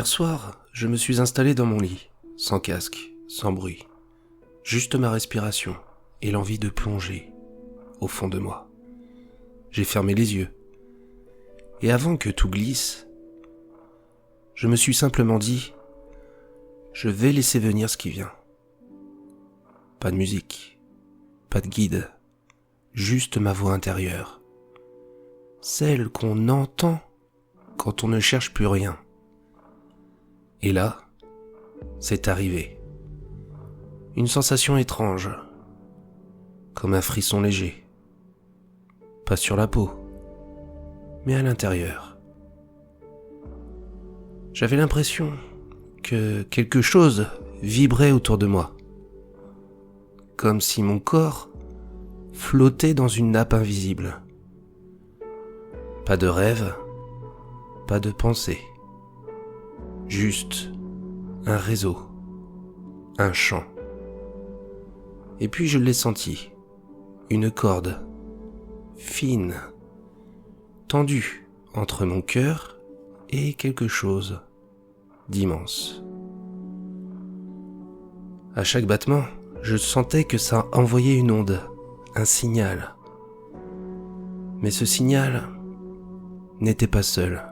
Hier soir, je me suis installé dans mon lit, sans casque, sans bruit. Juste ma respiration et l'envie de plonger au fond de moi. J'ai fermé les yeux. Et avant que tout glisse, je me suis simplement dit, je vais laisser venir ce qui vient. Pas de musique, pas de guide, juste ma voix intérieure. Celle qu'on entend quand on ne cherche plus rien. Et là, c'est arrivé. Une sensation étrange, comme un frisson léger. Pas sur la peau, mais à l'intérieur. J'avais l'impression que quelque chose vibrait autour de moi, comme si mon corps flottait dans une nappe invisible. Pas de rêve, pas de pensée, juste un réseau, un champ. Et puis je l'ai senti, une corde, fine, tendue entre mon cœur et quelque chose d'immense. À chaque battement, je sentais que ça envoyait une onde, un signal. Mais ce signal n'était pas seul.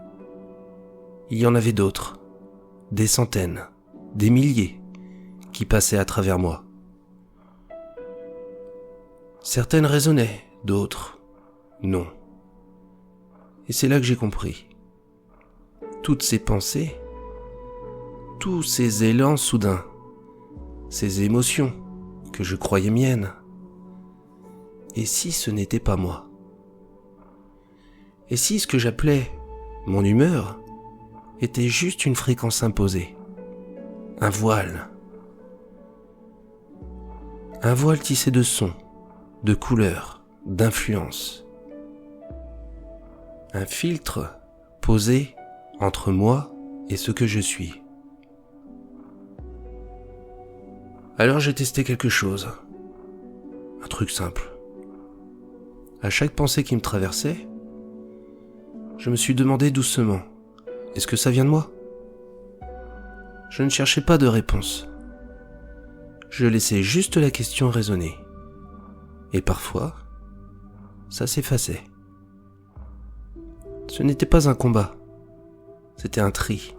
Il y en avait d'autres, des centaines, des milliers, qui passaient à travers moi. Certaines résonnaient, d'autres, non. Et c'est là que j'ai compris. Toutes ces pensées, tous ces élans soudains, ces émotions que je croyais miennes, et si ce n'était pas moi? Et si ce que j'appelais mon humeur était juste une fréquence imposée, un voile tissé de sons, de couleurs, d'influences, un filtre posé entre moi et ce que je suis. Alors j'ai testé quelque chose, un truc simple. À chaque pensée qui me traversait, je me suis demandé doucement, est-ce que ça vient de moi? Je ne cherchais pas de réponse. Je laissais juste la question résonner. Et parfois, ça s'effaçait. Ce n'était pas un combat. C'était un tri,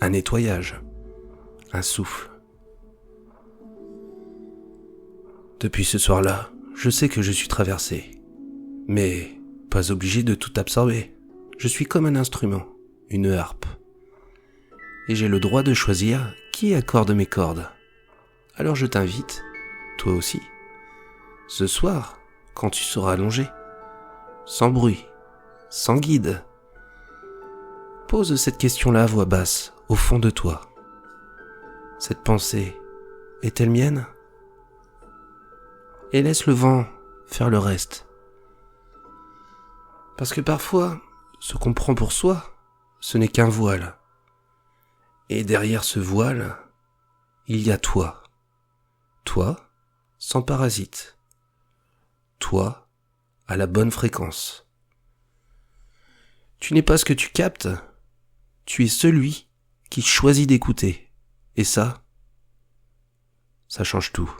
un nettoyage, un souffle. Depuis ce soir-là, je sais que je suis traversé. Mais pas obligé de tout absorber. Je suis comme un instrument, une harpe. Et j'ai le droit de choisir qui accorde mes cordes. Alors je t'invite, toi aussi, ce soir, quand tu seras allongé, sans bruit, sans guide, pose cette question-là à voix basse, au fond de toi. Cette pensée est-elle mienne? Et laisse le vent faire le reste. Parce que parfois, ce qu'on prend pour soi, ce n'est qu'un voile. Et derrière ce voile, il y a toi. Toi, sans parasite. Toi, à la bonne fréquence. Tu n'es pas ce que tu captes, tu es celui qui choisit d'écouter. Et ça change tout.